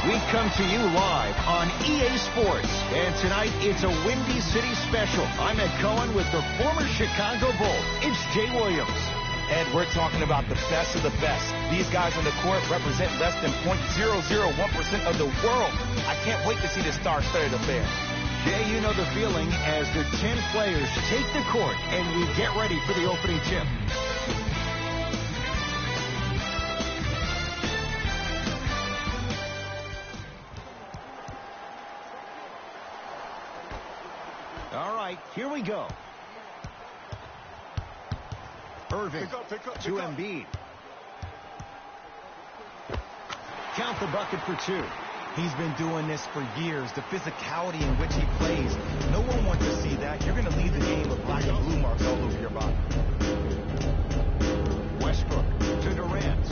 We come to you live on EA Sports, and tonight it's a Windy City special. I'm Ed Cohen with the former Chicago Bull. It's Jay Williams. Ed, we're talking about the best of the best. These guys on the court represent less than 0.001% of the world. I can't wait to see this star-studded affair. Jay, you know the feeling as the 10 players take the court and we get ready for the opening tip. All right, here we go. Irving to Embiid. Count the bucket for two. He's been doing this for years. The physicality in which he plays. No one wants to see that. You're going to leave the game with black and blue marks all over your body. Westbrook to Durant.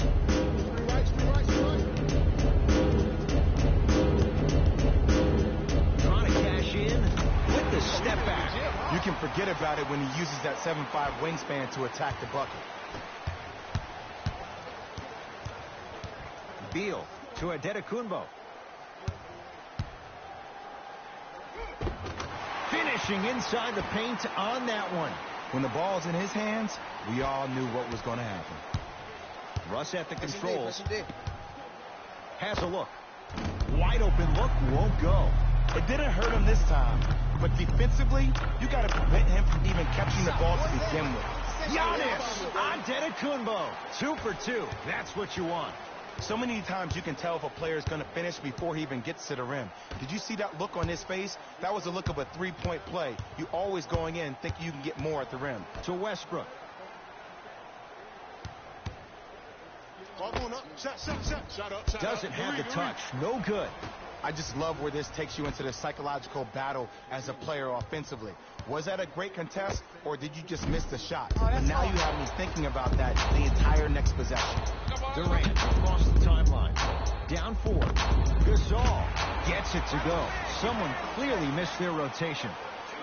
Trying to cash in with the step back. You can forget about it when he uses that 7'5" wingspan to attack the bucket. Beal to Adetokunbo. Finishing inside the paint on that one. When the ball's in his hands, we all knew what was going to happen. Russ at the controls. Has a look. Wide open look, won't go. It didn't hurt him this time, but defensively, you got to prevent him from even catching the ball to begin with. Giannis Antetokounmpo, 2 for 2. That's what you want. So many times you can tell if a player is going to finish before he even gets to the rim. Did you see that look on his face? That was a look of a three-point play. You always going in thinking you can get more at the rim. To Westbrook. Doesn't have the touch. No good. I just love where this takes you into the psychological battle as a player offensively. Was that a great contest, or did you just miss the shot? And now you have me thinking about that the entire next possession. Durant across the timeline. Down 4. Gasol gets it to go. Someone clearly missed their rotation.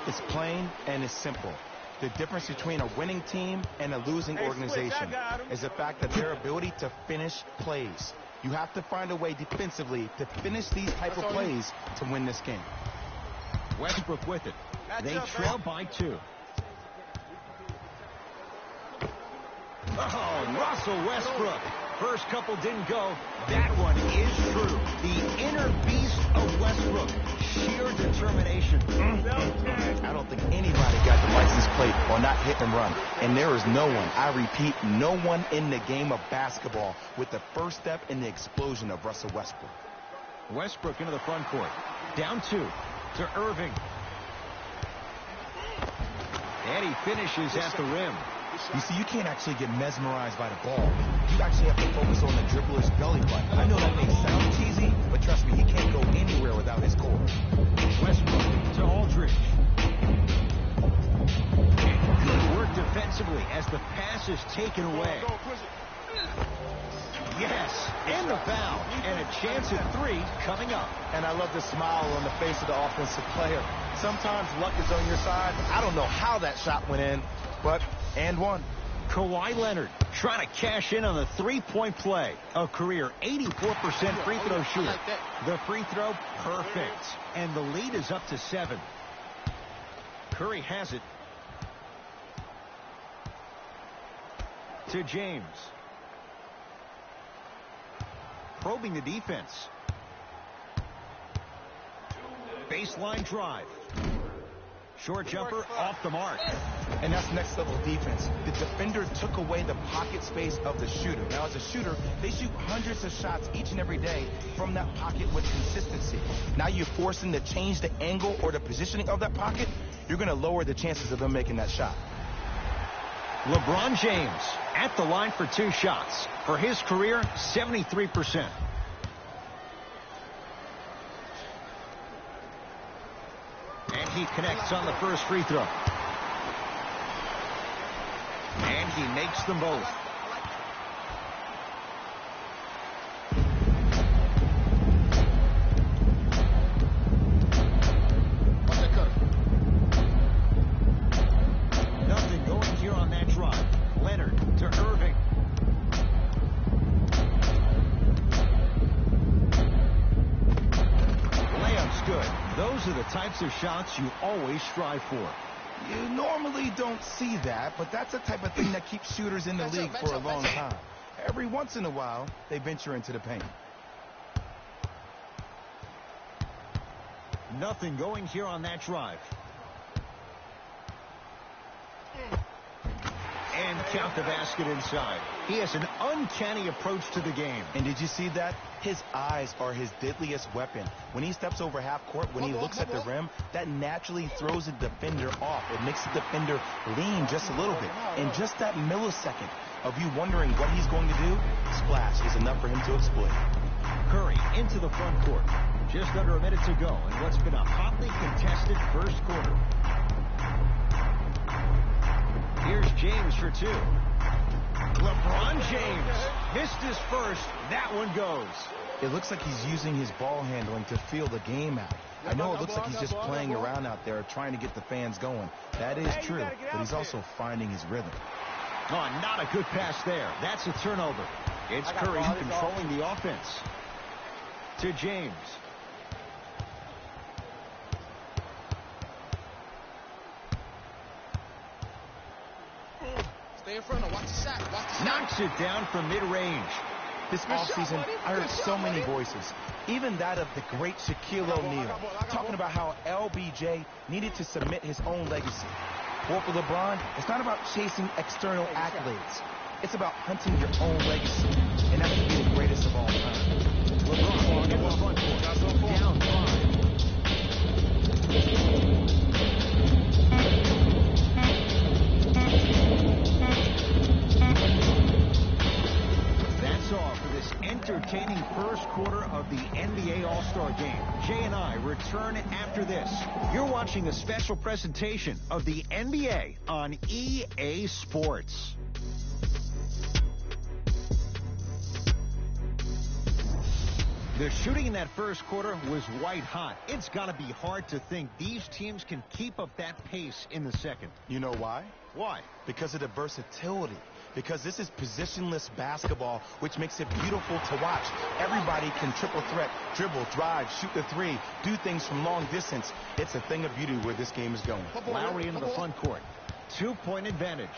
It's plain and it's simple. The difference between a winning team and a losing organization is the fact that their ability to finish plays. You have to find a way defensively to finish these type of plays to win this game. Westbrook with it. They trail by 2. Oh, Russell Westbrook. First couple didn't go. That one is true. The inner beast of Westbrook. Sheer determination. I don't think anybody got the license plate on that hit and run. And there is no one, I repeat, no one in the game of basketball with the first step in the explosion of Russell Westbrook. Westbrook into the front court. Down 2 to Irving. And he finishes at the rim. You see, you can't actually get mesmerized by the ball. You actually have to focus on the dribbler's belly button. I know that may sound cheesy, but trust me, he can't go anywhere without his core. Westbrook to Aldridge. And good work defensively as the pass is taken away. Yes, and the foul. And a chance at 3 coming up. And I love the smile on the face of the offensive player. Sometimes luck is on your side. I don't know how that shot went in, but and one. Kawhi Leonard trying to cash in on the three-point play. A career 84% free throw shooter. The free throw, perfect. And the lead is up to 7. Curry has it. To James. Probing the defense. Baseline drive. Short jumper off the mark. And that's next level defense. The defender took away the pocket space of the shooter. Now, as a shooter, they shoot hundreds of shots each and every day from that pocket with consistency. Now you're forcing to change the angle or the positioning of that pocket. You're going to lower the chances of them making that shot. LeBron James at the line for 2 shots. For his career, 73%. And he connects on the first free throw. And he makes them both. Nothing going here on that drive. Leonard to Irving. Those are the types of shots you always strive for. You normally don't see that, but that's the type of thing that keeps shooters in the league for a long time. Every once in a while, they venture into the paint. Nothing going here on that drive. And count the basket inside. He has an uncanny approach to the game. And did you see that? His eyes are his deadliest weapon. When he steps over half court, when he looks at the rim, that naturally throws the defender off. It makes the defender lean just a little bit. And just that millisecond of you wondering what he's going to do, splash is enough for him to exploit. Curry into the front court. Just under a minute to go in what's been a hotly contested first quarter. Here's James for two. LeBron James missed his first. That one goes. It looks like he's using his ball handling to feel the game out. I know it looks like he's just playing around out there trying to get the fans going. That is true, but he's also finding his rhythm. Oh, not a good pass there. That's a turnover. It's Curry controlling the offense. To James. Stay in front of him. Watch the shot. Watch the shot. Knocks it down from mid-range. This offseason, I heard so many voices, even that of the great Shaquille O'Neal, talking about how LBJ needed to submit his own legacy. Well, for LeBron, it's not about chasing external accolades. It's about hunting your own legacy, and that could be the greatest of all time. LeBron in the front court. Down 5. That's all for this entertaining first quarter of the NBA All-Star Game. Jay and I return after this. You're watching a special presentation of the NBA on EA Sports. The shooting in that first quarter was white hot. It's got to be hard to think these teams can keep up that pace in the second. You know why? Why? Because of the versatility. Because this is positionless basketball, which makes it beautiful to watch. Everybody can triple threat, dribble, drive, shoot the three, do things from long distance. It's a thing of beauty where this game is going. Lowry into the front court. 2-point advantage.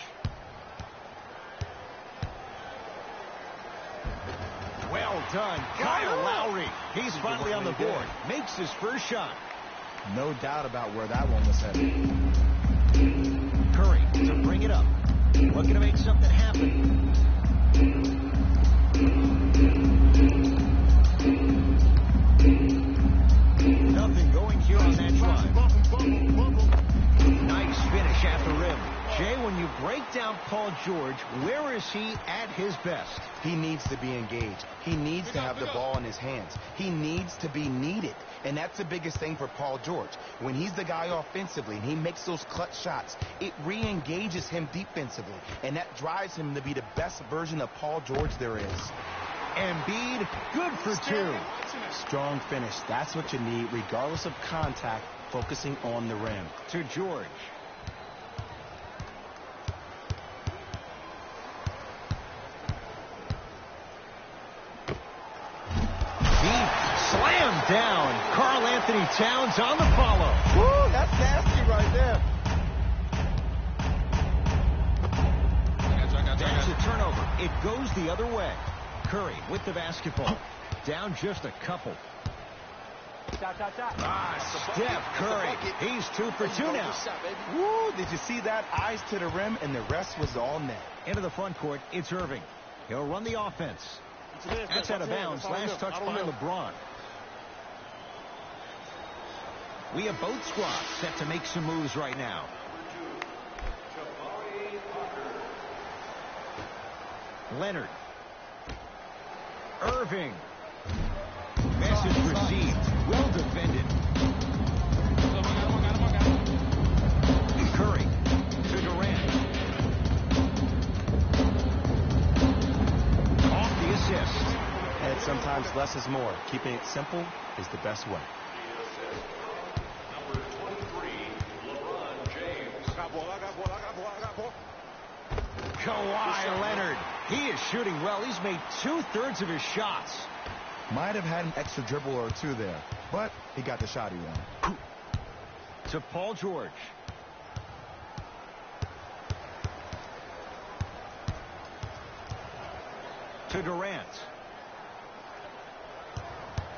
Well done, Kyle Lowry. He's finally on the board. Makes his first shot. No doubt about where that one was headed. Curry to bring it up. Looking to make something happen. Nothing going here on that drive. Nice finish at the rim. Jay, when you break down Paul George, where is he at his best? He needs to be engaged. He needs to have the ball in his hands. He needs to be needed. And that's the biggest thing for Paul George. When he's the guy offensively and he makes those clutch shots, it re-engages him defensively. And that drives him to be the best version of Paul George there is. Embiid, good for two. Strong finish. That's what you need, regardless of contact, focusing on the rim. To George. Slammed down. Karl Anthony Towns on the follow. Woo, that's nasty right there. That's a turnover. It goes the other way. Curry with the basketball. Down just a couple. Steph Curry. He's 2 for 2 now. Woo, did you see that? Eyes to the rim, and the rest was all net. Into the front court, it's Irving. He'll run the offense. That's out of bounds. Last touch by LeBron. We have both squads set to make some moves right now. Leonard. Irving. Message received. Well defended. Curry to Durant. Off the assist. And sometimes less is more. Keeping it simple is the best way. Number 23, LeBron James. Kawhi Leonard. He is shooting well. He's made 2/3 of his shots. Might have had an extra dribble or two there, but he got the shot he wanted. To Paul George. To Durant.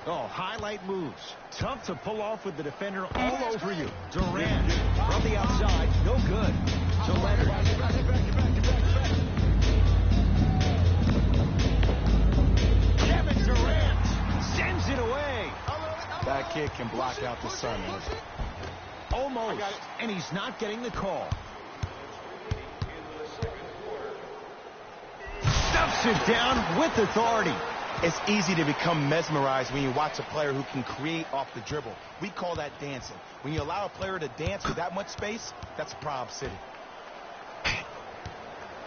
Oh, highlight moves. Tough to pull off with the defender all over you. Durant from the outside, no good. To Leonard. Kevin Durant sends it away. That kid can block out the sun. Almost, and he's not getting the call. Stuffs it down with authority. It's easy to become mesmerized when you watch a player who can create off the dribble. We call that dancing. When you allow a player to dance with that much space, that's Prob City.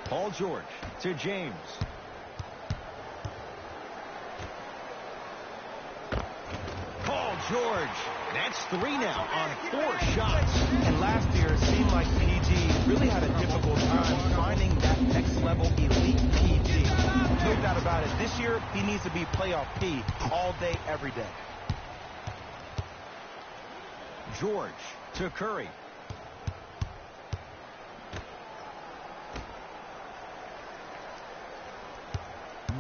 Paul George to James. Paul George. That's 3 now on 4 shots. And last year, it seemed like PG really had a difficult time finding that next level elite PG. No doubt about it. This year, he needs to be playoff P all day, every day. George to Curry.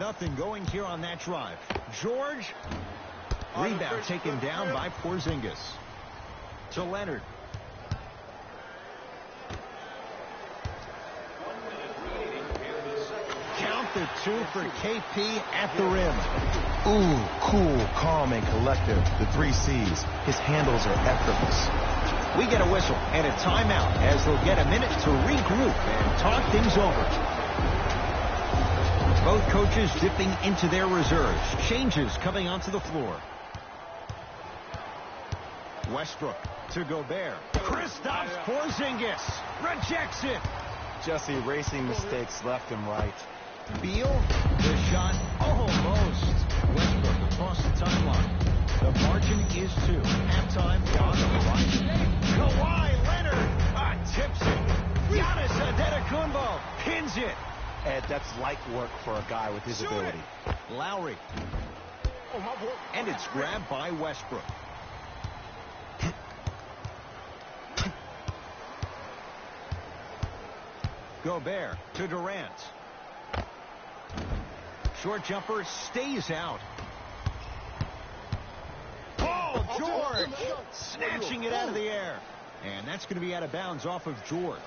Nothing going here on that drive. George. Rebound taken down by Porzingis. To Leonard. Count the 2 for KP at the rim. Ooh, cool, calm, and collective. The 3 C's. His handles are effortless. We get a whistle and a timeout as they'll get a minute to regroup and talk things over. Both coaches dipping into their reserves. Changes coming onto the floor. Westbrook to Gobert. Kristaps Porzingis rejects it. Just erasing mistakes left and right. Beal, the shot almost. Westbrook across the timeline. The margin is 2. Halftime on the horizon. Kawhi Leonard tips it. Giannis Antetokounmpo pins it. Ed, that's light work for a guy with his ability. Lowry. And it's grabbed by Westbrook. Gobert to Durant. Short jumper stays out. Paul George snatching it out of the air. And that's going to be out of bounds off of George.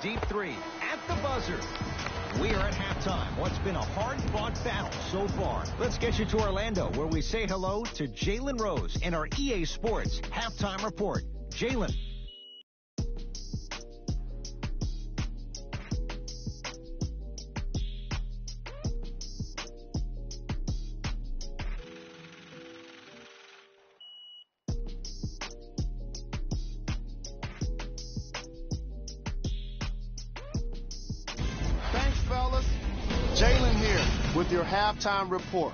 Deep 3 at the buzzer. We are at halftime. What's been a hard-fought battle so far. Let's get you to Orlando, where we say hello to Jalen Rose in our EA Sports Halftime Report. Jalen. Fellas, Jalen here with your halftime report.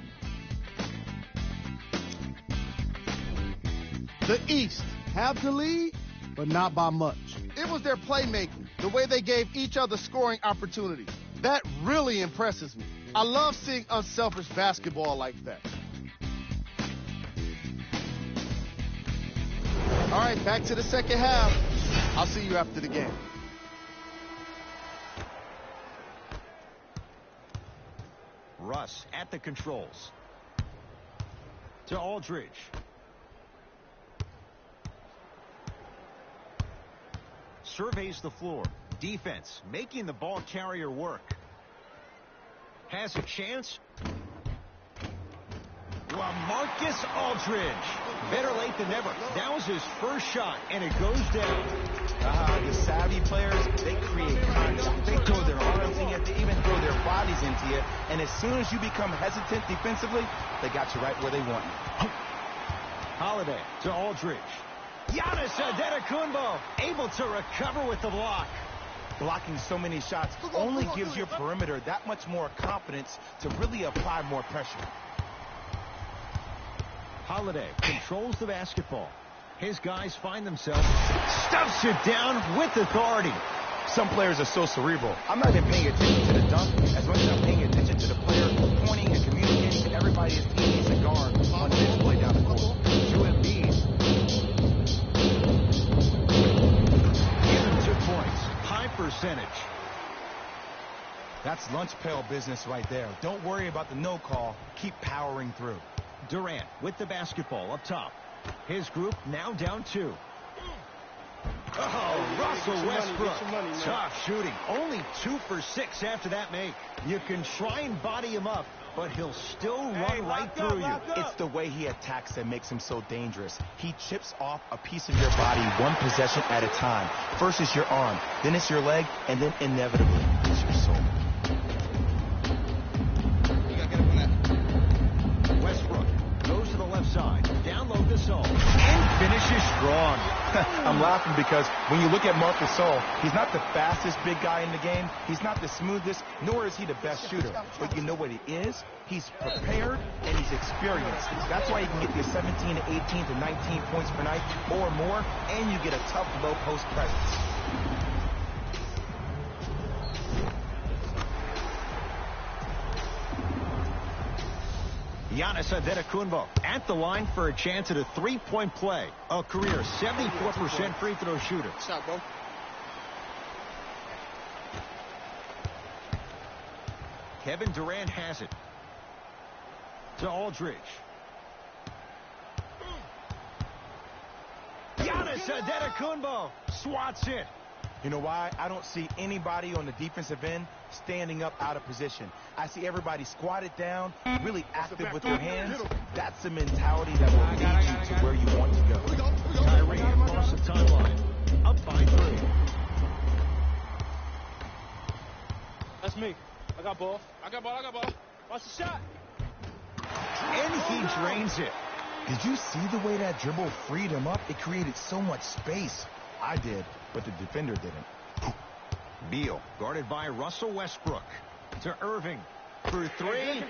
The East have the lead, but not by much. It was their playmaking, the way they gave each other scoring opportunities. That really impresses me. I love seeing unselfish basketball like that. All right, back to the second half. I'll see you after the game. Russ at the controls. To Aldridge. Surveys the floor. Defense making the ball carrier work. Has a chance. LaMarcus Aldridge. Better late than never. That was his first shot, and it goes down. The savvy players, they create contact. They throw their arms in you. They even throw their bodies into you. And as soon as you become hesitant defensively, they got you right where they want you. Holiday to Aldridge. Giannis Antetokounmpo able to recover with the block. Blocking so many shots only gives your perimeter that much more confidence to really apply more pressure. Holiday controls the basketball. His guys find themselves, stuffs it down with authority. Some players are so cerebral. I'm not even paying attention to the dunk as much as I'm paying attention to the player pointing and communicating to everybody as teammates and guard on this play down the court. To Embiid. Given 2 points. High percentage. That's lunch pail business right there. Don't worry about the no call. Keep powering through. Durant with the basketball up top. His group now down 2. Oh, Russell Westbrook. Tough shooting. Only 2 for 6 after that make. You can try and body him up, but he'll still run right through you. It's the way he attacks that makes him so dangerous. He chips off a piece of your body one possession at a time. First is your arm, then it's your leg, and then inevitably it's your soul. Westbrook goes to the left side. Down low Gasol. And finishes strong. I'm laughing because when you look at Marc Gasol, he's not the fastest big guy in the game. He's not the smoothest, nor is he the best shooter. But you know what he is? He's prepared and he's experienced. That's why he can get you 17 to 18 to 19 points per night or more, and you get a tough low post presence. Giannis Antetokounmpo at the line for a chance at a 3-point play. A career 74% free throw shooter. Shot, bro. Kevin Durant has it. To Aldridge. Giannis Antetokounmpo swats it. You know why? I don't see anybody on the defensive end standing up out of position. I see everybody squatted down, really active with their hands. That's the mentality that will lead you to where you want to go. Kyrie across the timeline. Up by 3. That's me. I got ball. I got ball. Watch the shot. And he drains it. Did you see the way that dribble freed him up? It created so much space. I did, but the defender didn't. Beal guarded by Russell Westbrook. To Irving for 3.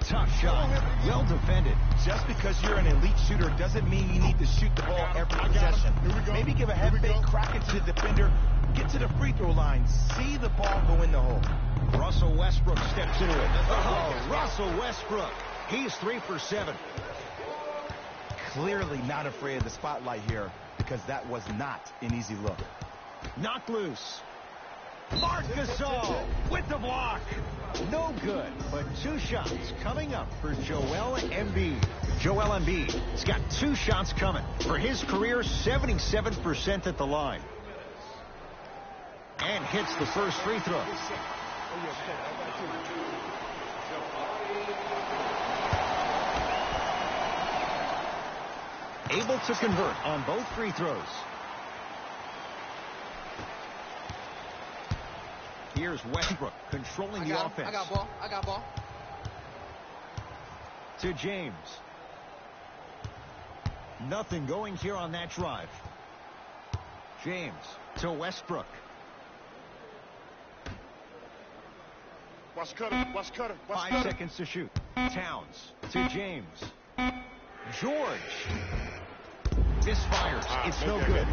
Tough shot. Well defended. Just because you're an elite shooter doesn't mean you need to shoot the ball every possession. Maybe give a head fake, crack it to the defender, get to the free throw line, see the ball go in the hole. Russell Westbrook steps into it. Oh, Russell Westbrook. He's 3 for 7. Clearly not afraid of the spotlight here because that was not an easy look. Knocked loose. Marc Gasol with the block. No good, but 2 shots coming up for Joel Embiid. Joel Embiid has got 2 shots coming for his career 77% at the line. And hits the first free throw. Able to convert on both free throws. Here's Westbrook controlling the offense. I got ball. To James. Nothing going here on that drive. James to Westbrook. Watch Cutter. 5 seconds to shoot. Towns to James. George. Misfires. It's no good.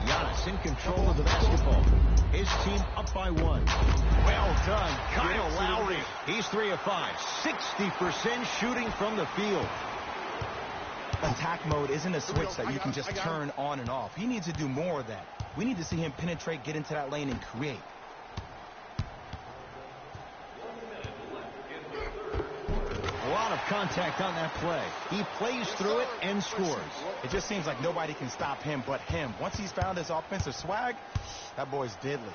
Giannis in control of the basketball. His team up by 1. Well done, Kyle Lowry. He's 3 of 5. 60% shooting from the field. Attack mode isn't a switch that you can just turn on and off. He needs to do more of that. We need to see him penetrate, get into that lane, and create. A lot of contact on that play. He plays through it and scores. It just seems like nobody can stop him but him. Once he's found his offensive swag, that boy's deadly.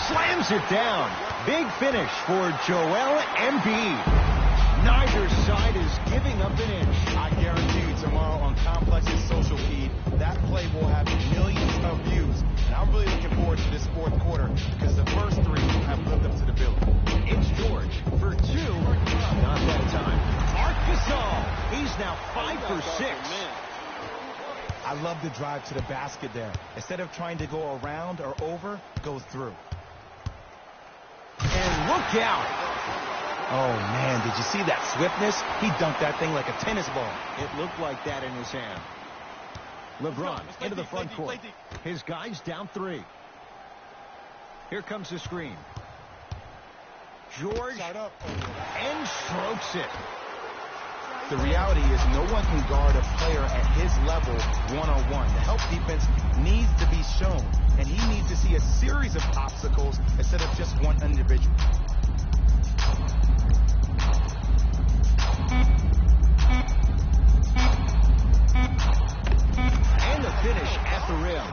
Slams it down. Big finish for Joel Embiid. Neither side is giving up an inch. I guarantee you tomorrow on Complex's social feed, that play will have millions of views. And I'm really looking forward to this 4th quarter because the first 3 have lived up to the billing. It's George for 2. Not that time. Marc Gasol. He's now 5 for 6. I love the drive to the basket there. Instead of trying to go around or over, go through. And look out. Oh, man, did you see that swiftness? He dunked that thing like a tennis ball. It looked like that in his hand. LeBron into the front court. His guys down 3. Here comes the screen. George and strokes it. The reality is no one can guard a player at his level one-on-one. The help defense needs to be shown, and he needs to see a series of obstacles instead of just one individual. And the finish at the rim.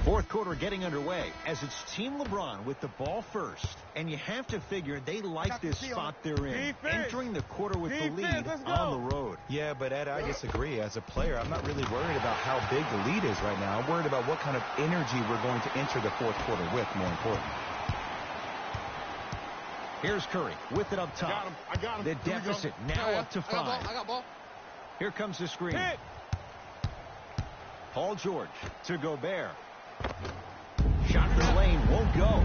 Fourth quarter getting underway as it's Team LeBron with the ball first. And you have to figure they like this spot they're in. Entering the quarter with the lead on the road. Yeah, but Ed, I disagree. As a player, I'm not really worried about how big the lead is right now. I'm worried about what kind of energy we're going to enter the fourth quarter with, more important. Here's Curry with it up top. I got him. The deficit now up to 5. I got ball. Here comes the screen. Hit. Paul George to Gobert. Shot for the lane won't go.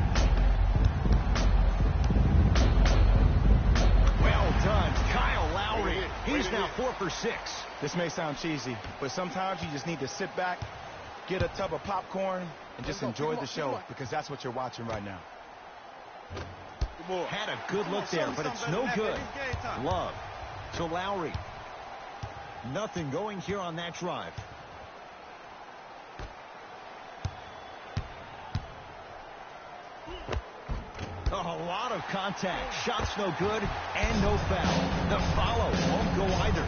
Well done, Kyle Lowry. He's now 4 for 6. This may sound cheesy, but sometimes you just need to sit back, get a tub of popcorn, and just enjoy the show, because that's what you're watching right now. Had a good look there, but it's no good. Love to Lowry. Nothing going here on that drive. A lot of contact. Shots no good and no foul. The follow won't go either.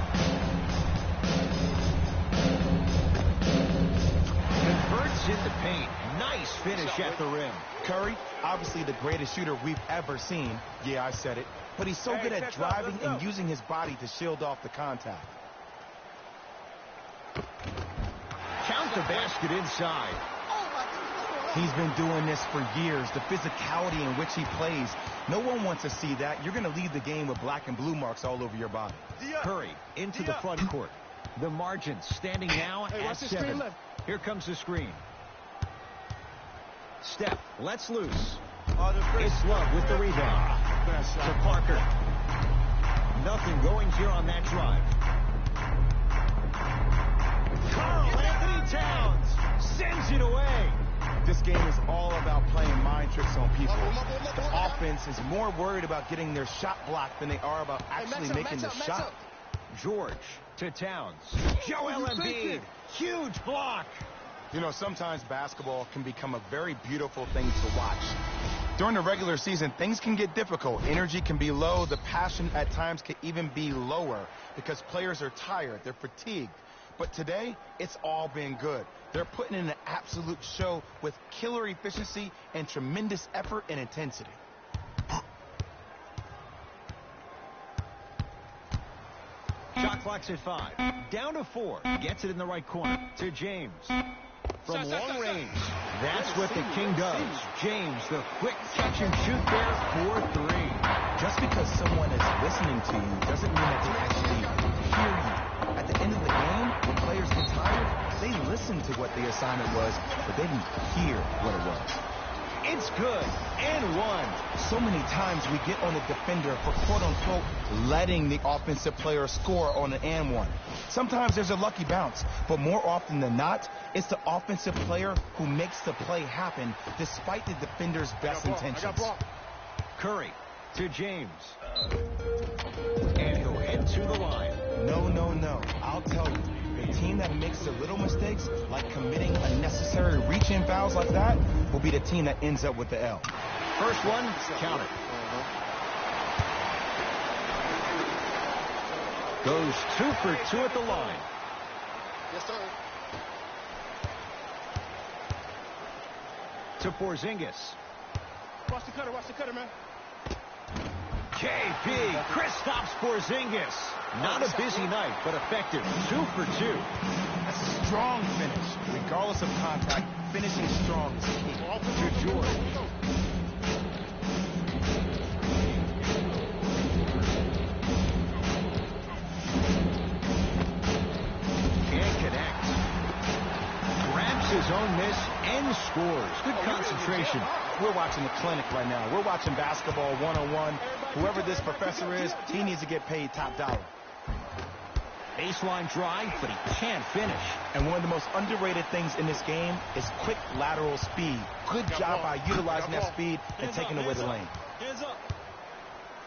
Converts in the paint. Nice finish at the rim. Curry, obviously the greatest shooter we've ever seen. Yeah, I said it. But he's so good at driving and using his body to shield off the contact. Count the basket inside. He's been doing this for years. The physicality in which he plays. No one wants to see that. You're going to leave the game with black and blue marks all over your body. Curry into the front court. The margin standing now at 7. Here comes the screen. Steph lets loose. It's Love with the rebound. To Parker. Nothing going here on that drive. Karl Anthony Towns sends it away. This game is all about playing mind tricks on people. The offense is more worried about getting their shot blocked than they are about actually making the shot. George to Towns. Joel Embiid. Huge block. You know, sometimes basketball can become a very beautiful thing to watch. During the regular season, things can get difficult. Energy can be low. The passion at times can even be lower because players are tired. They're fatigued. But today, it's all been good. They're putting in an absolute show with killer efficiency and tremendous effort and intensity. Shot clock's at 5. Down to 4. Gets it in the right corner to James. From long range. That's what the King does. James, the quick catch and shoot there for 3. Just because someone is listening to you doesn't mean that they actually hear you. At the end of the game, when players get tired, they listen to what the assignment was, but they didn't hear what it was. It's good. And 1. So many times we get on the defender for quote-unquote letting the offensive player score on an and 1. Sometimes there's a lucky bounce, but more often than not, it's the offensive player who makes the play happen despite the defender's best intentions. Curry to James. And he'll head to the line. No, no, no. I'll tell you. The team that makes the little mistakes, like committing unnecessary reach-in fouls like that, will be the team that ends up with the L. First one, count it. Goes 2 for 2 at the line. Yes, sir. To Porzingis. Watch the cutter, man. KB, Kristaps Porzingis. Not a busy night, but effective. 2 for 2. That's a strong finish. Regardless of contact, finishing strong is key. To George. Can't connect. Grabs his own miss and scores. Good concentration. We're watching the clinic right now. We're watching basketball one-on-one. Whoever this professor is, he needs to get paid top dollar. Baseline drive, but he can't finish. And one of the most underrated things in this game is quick lateral speed. Good job by utilizing that speed and taking away the lane. Hands up.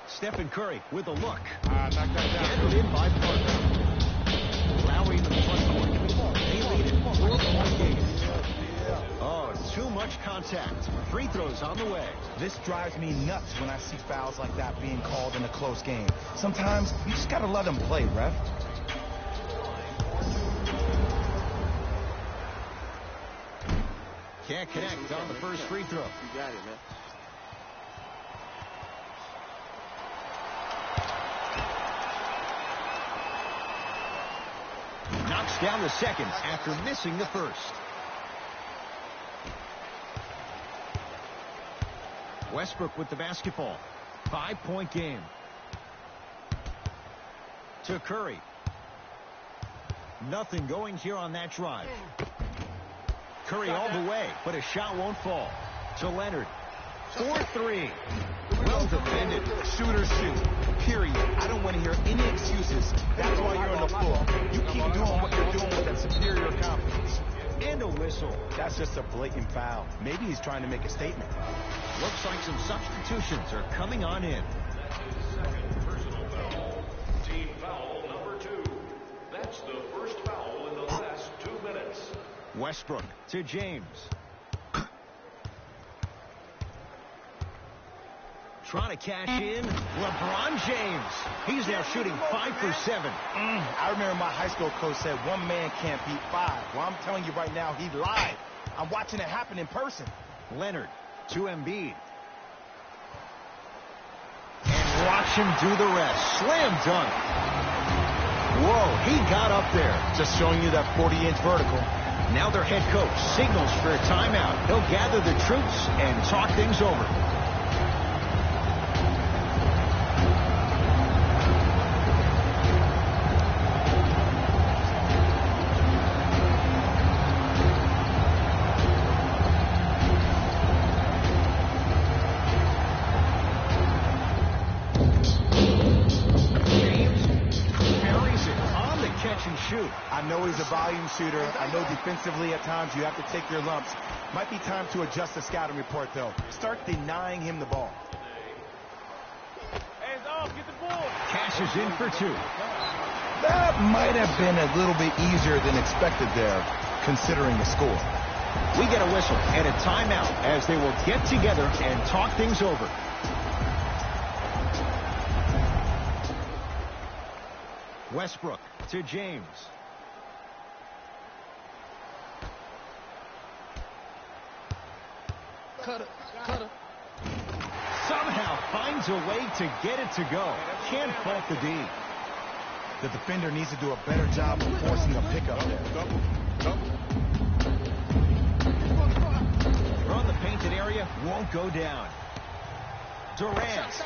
Stephen Curry with a look. Knock that down. Gathered in by Parker. Lowry in the front court. They lead it 4-point game. Oh, too much contact. Free throws on the way. This drives me nuts when I see fouls like that being called in a close game. Sometimes you just got to let them play, ref. Can't connect on the first free throw. You got it, man. Knocks down the second after missing the first. Westbrook with the basketball. 5-point game. To Curry. Nothing going here on that drive. Curry all the way, but a shot won't fall. To Leonard. 4-3. Well defended. Shooters shoot. Period. I don't want to hear any excuses. That's why you're on the floor. You keep doing what you're doing with that superior confidence. And a whistle. That's just a blatant foul. Maybe he's trying to make a statement. Looks like some substitutions are coming on in. Second personal foul. Team foul number 2. That's the first foul in the last 2 minutes. Westbrook to James. Trying to cash in. LeBron James. He's now shooting 5 for 7. I remember my high school coach said 1 man can't beat 5. Well, I'm telling you right now, he lied. I'm watching it happen in person. Leonard to Embiid. And watch him do the rest. Slam dunk. Whoa, he got up there. Just showing you that 40-inch vertical. Now their head coach signals for a timeout. He'll gather the troops and talk things over. Shoot. I know he's a volume shooter. I know defensively at times you have to take your lumps. Might be time to adjust the scouting report, though. Start denying him the ball. Hands off, get the ball. Cashes in for 2. That might have been a little bit easier than expected there, considering the score. We get a whistle and a timeout as they will get together and talk things over. Westbrook to James. Cutter. Somehow finds a way to get it to go. Can't fault the D. The defender needs to do a better job of forcing a pickup there. From the painted area, won't go down. Durant.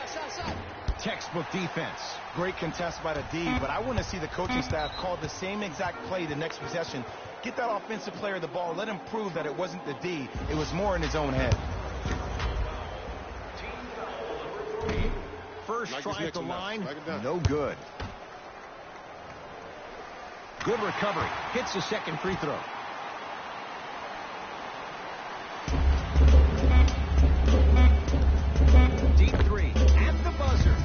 Textbook defense. Great contest by the D, but I want to see the coaching staff call the same exact play the next possession. Get that offensive player the ball. Let him prove that it wasn't the D. It was more in his own head. First try at the line, no good. Good recovery. Hits the second free throw. Deep 3 at the buzzer.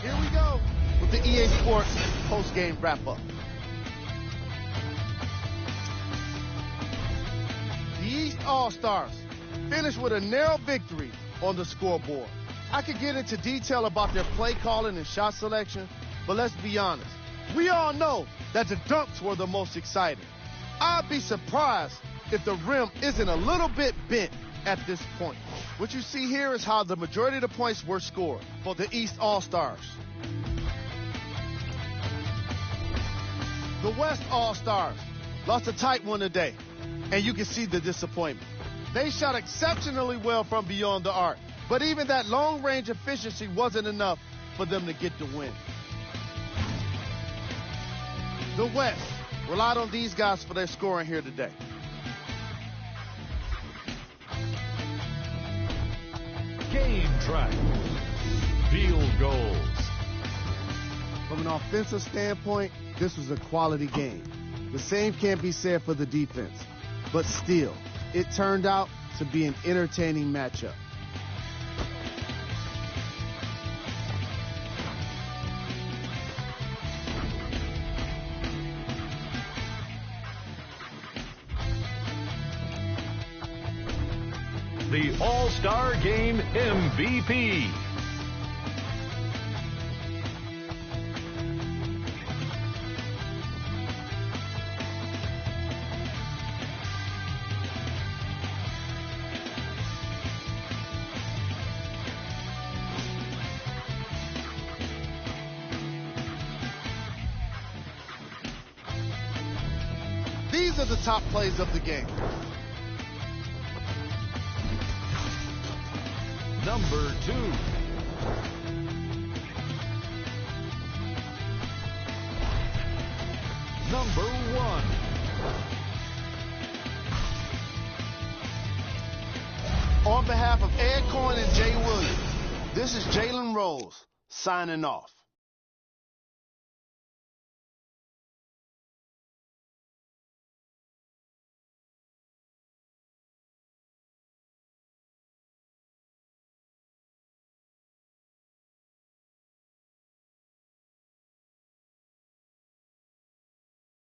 Here we go with the EA Sports post-game wrap-up. All-Stars finished with a narrow victory on the scoreboard. I could get into detail about their play calling and shot selection, but let's be honest. We all know that the dunks were the most exciting. I'd be surprised if the rim isn't a little bit bent at this point. What you see here is how the majority of the points were scored for the East All-Stars. The West All-Stars lost a tight one today, and you can see the disappointment. They shot exceptionally well from beyond the arc, but even that long-range efficiency wasn't enough for them to get the win. The West relied on these guys for their scoring here today. Game track. Field goals. From an offensive standpoint, this was a quality game. The same can't be said for the defense. But still, it turned out to be an entertaining matchup. The All-Star Game MVP. These are the top plays of the game. Number 2. Number 1. On behalf of Ed Cohen and Jay Williams, this is Jalen Rose signing off.